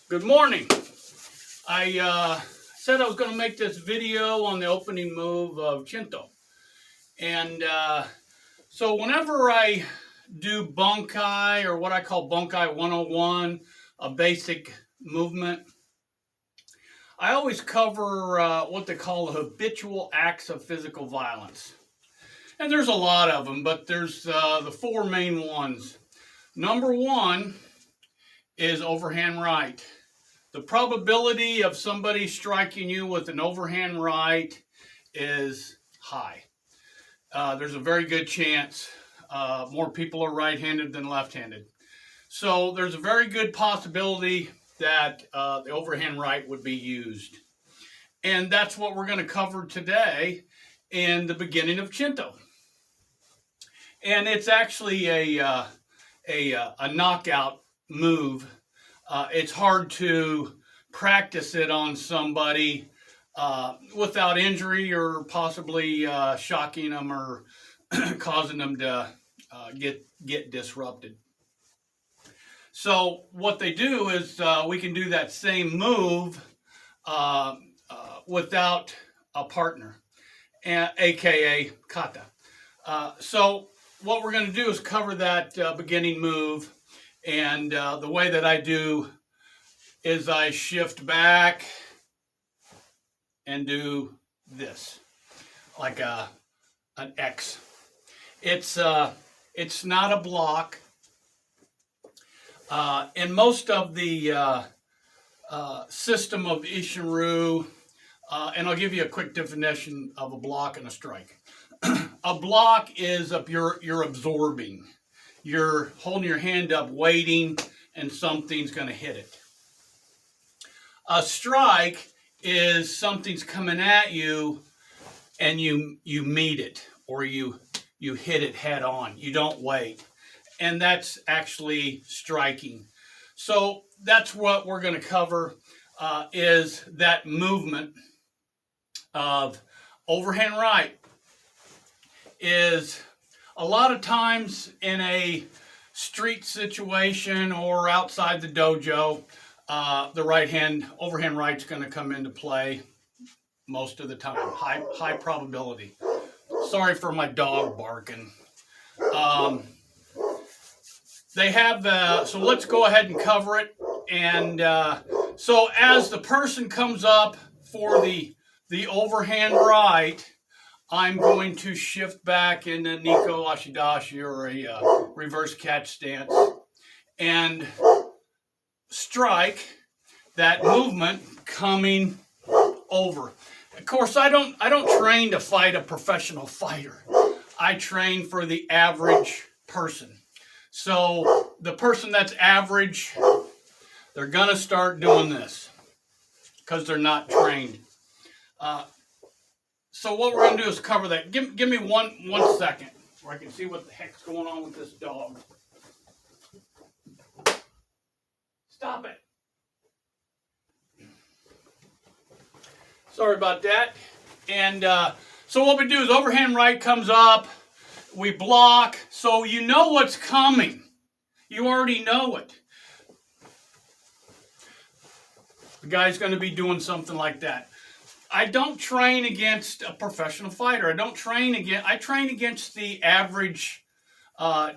Good morning. I said I was going to make this video on the opening move of chinto. And so whenever I do bunkai, or what I call bunkai 101, a basic movement, I always cover what they call habitual acts of physical violence. And there's a lot of them, but there's the four main ones. Number one is overhand right. The probability of somebody striking you with an overhand right is high. There's a very good chance more people are right-handed than left-handed. So there's a very good possibility that the overhand right would be used. And that's what we're going to cover today in the beginning of chinto. And it's actually a knockout move. It's hard to practice it on somebody without injury or possibly shocking them or causing them to get disrupted. So what they do is we can do that same move without a partner, aka kata. So what we're going to do is cover that beginning move. And the way that I do is I shift back and do this, like an X. It's not a block. In most of the system of Ishinryu, and I'll give you a quick definition of a block and a strike. A block is you're absorbing. You're holding your hand up, waiting, and something's going to hit it. A strike is something's coming at you, and you meet it, or you hit it head on. You don't wait, and that's actually striking. So that's what we're going to cover is that movement of overhand right. Is a lot of times in a street situation or outside the dojo, the overhand right's going to come into play most of the time. High probability. Sorry for my dog barking. They have so let's go ahead and cover it. And so as the person comes up for the overhand right, I'm going to shift back into Niko Ashidashi, or a reverse catch stance, and strike that movement coming over. Of course, I don't train to fight a professional fighter. I train for the average person. So the person that's average, they're gonna start doing this because they're not trained. So what we're going to do is cover that. Give me one second where I can see what the heck's going on with this dog. Stop it. Sorry about that. And so what we do is overhand right comes up. We block. So you know what's coming. You already know it. The guy's going to be doing something like that. I don't train against a professional fighter. I train against the average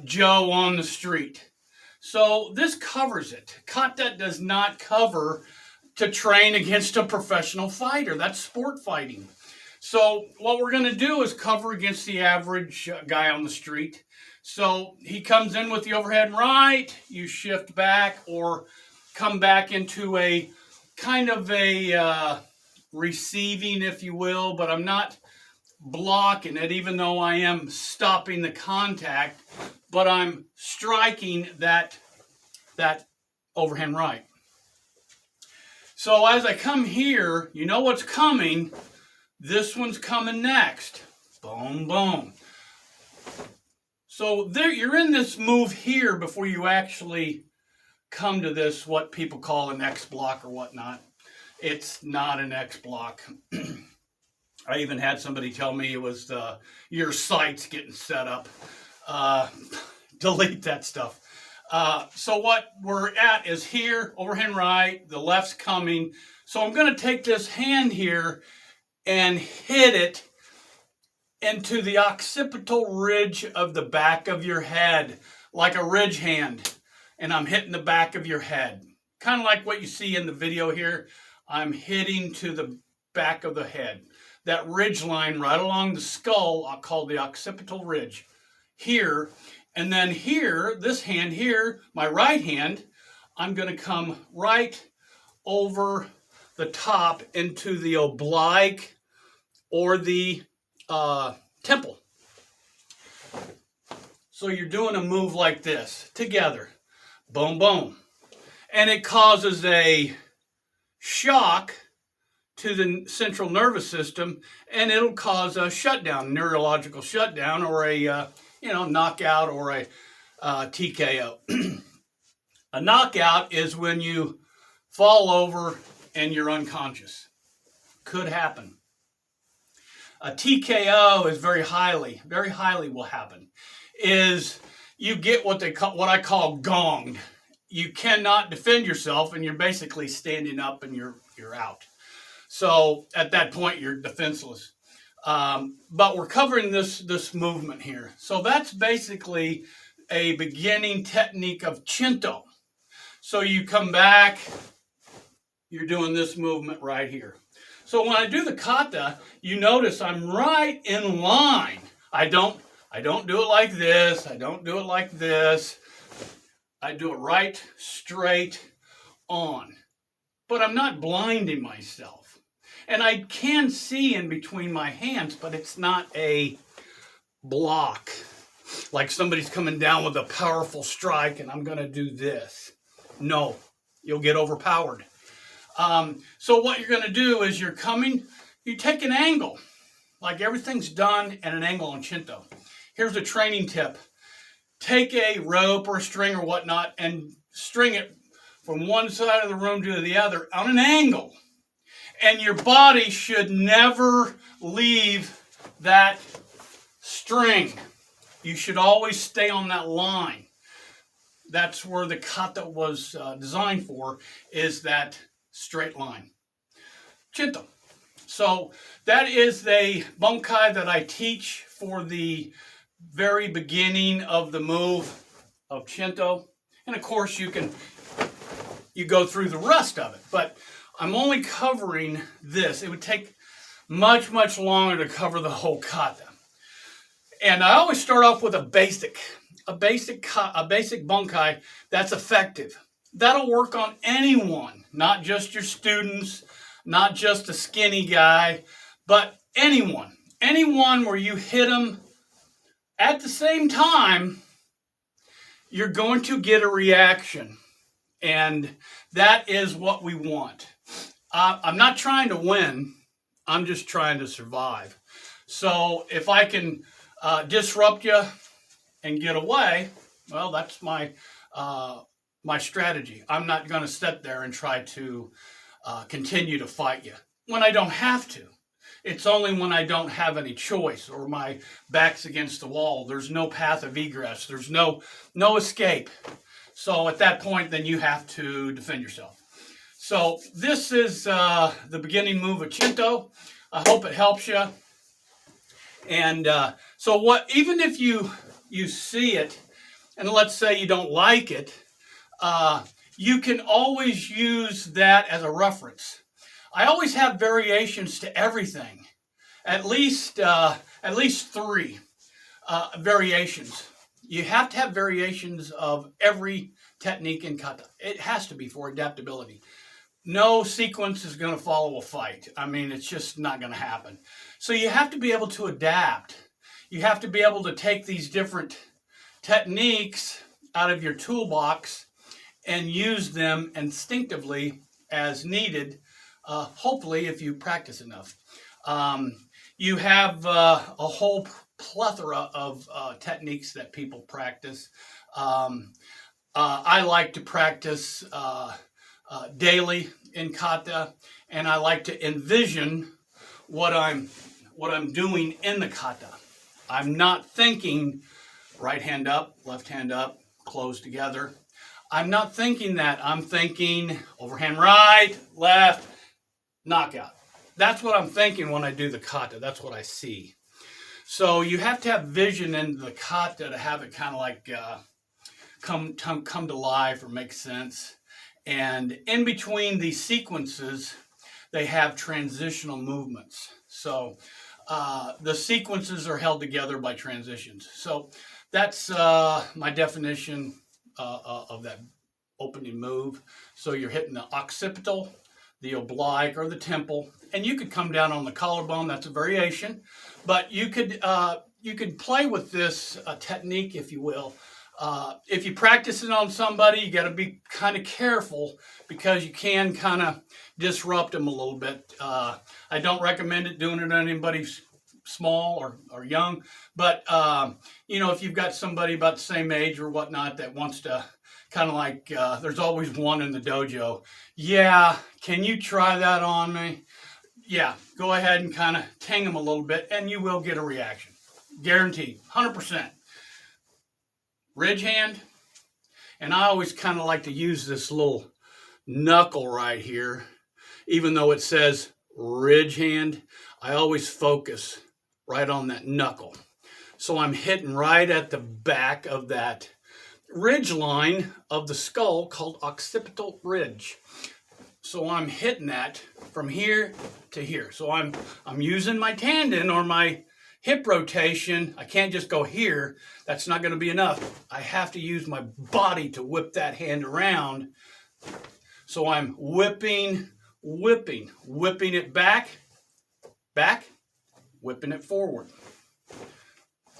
Joe on the street. So this covers it. Kata does not cover to train against a professional fighter. That's sport fighting. So what we're going to do is cover against the average guy on the street. So he comes in with the overhead right, you shift back or come back into a kind of a receiving, if you will, but I'm not blocking it, even though I am stopping the contact, but I'm striking that overhand right. So as I come here, you know what's coming. This one's coming next. Boom, boom. So there, you're in this move here before you actually come to this, what people call an X block or whatnot. It's not an X block. I even had somebody tell me it was your sights getting set up. Delete that stuff. So what we're at is here, overhand right, the left's coming. So I'm going to take this hand here and hit it into the occipital ridge of the back of your head, like a ridge hand. And I'm hitting the back of your head. Kind of like what you see in the video here. I'm hitting to the back of the head. That ridge line right along the skull, I'll call the occipital ridge. Here, and then here, this hand here, my right hand, I'm going to come right over the top into the oblique or the temple. So you're doing a move like this, together. Boom, boom. And it causes a shock to the central nervous system, and it'll cause a shutdown, neurological shutdown, or a knockout, or a TKO. A knockout is when you fall over and you're unconscious. Could happen. A TKO is very highly will happen. Is you get what I call gonged. You cannot defend yourself, and you're basically standing up, and you're out. So at that point, you're defenseless. But we're covering this movement here. So that's basically a beginning technique of chinto. So you come back, you're doing this movement right here. So when I do the kata, you notice I'm right in line. I don't do it like this. I don't do it like this. I do it right, straight on. But I'm not blinding myself. And I can see in between my hands, but it's not a block. Like somebody's coming down with a powerful strike and I'm going to do this. No, you'll get overpowered. So what you're going to do is you take an angle. Like everything's done at an angle on chinto. Here's a training tip. Take a rope or a string or whatnot and string it from one side of the room to the other on an angle. And your body should never leave that string. You should always stay on that line. That's where the kata was designed for, is that straight line. Chinto. So that is the bunkai that I teach for the very beginning of the move of chinto. And of course you go through the rest of it, but I'm only covering this. It would take much, much longer to cover the whole kata. And I always start off with a basic bunkai that's effective. That'll work on anyone, not just your students, not just a skinny guy, but anyone. Anyone where you hit them at the same time, you're going to get a reaction. And that is what we want. I'm not trying to win. I'm just trying to survive. So if I can disrupt you and get away, well, that's my strategy. I'm not going to sit there and try to continue to fight you when I don't have to. It's only when I don't have any choice or my back's against the wall. There's no path of egress. There's no escape. So at that point, then you have to defend yourself. So this is the beginning move of chinto. I hope it helps you. And even if you see it, and let's say you don't like it, you can always use that as a reference. I always have variations to everything, at least 3 variations. You have to have variations of every technique in kata. It has to be for adaptability. No sequence is going to follow a fight. I mean, it's just not going to happen. So you have to be able to adapt. You have to be able to take these different techniques out of your toolbox and use them instinctively as needed, hopefully if you practice enough. You have a whole plethora of techniques that people practice. I like to practice daily in kata, and I like to envision what I'm doing in the kata. I'm not thinking right hand up, left hand up, close together. I'm not thinking that. I'm thinking overhand right, left, knockout. That's what I'm thinking when I do the kata. That's what I see. So you have to have vision in the kata to have it kind of like come to life or make sense. And in between these sequences, they have transitional movements. So the sequences are held together by transitions. So that's my definition of that opening move. So you're hitting the occipital, the oblique, or the temple, and you could come down on the collarbone. That's a variation, but you could play with this technique, if you will. If you practice it on somebody, you got to be kind of careful because you can kind of disrupt them a little bit. I don't recommend it doing it on anybody small or young, but if you've got somebody about the same age or whatnot that wants to kind of like, there's always one in the dojo. Yeah, can you try that on me? Yeah, go ahead and kind of tang them a little bit, and you will get a reaction. Guaranteed, 100%. Ridge hand, and I always kind of like to use this little knuckle right here. Even though it says ridge hand, I always focus right on that knuckle. So I'm hitting right at the back of that ridge line of the skull called occipital ridge. So I'm hitting that from here to here. So I'm using my tendon or my hip rotation. I can't just go here. That's not going to be enough. I have to use my body to whip that hand around. So I'm whipping it back, whipping it forward.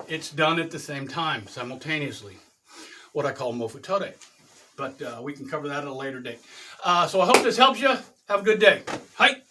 It's done at the same time, simultaneously. What I call mofutore. But we can cover that at a later date. So I hope this helps you. Have a good day. Hi.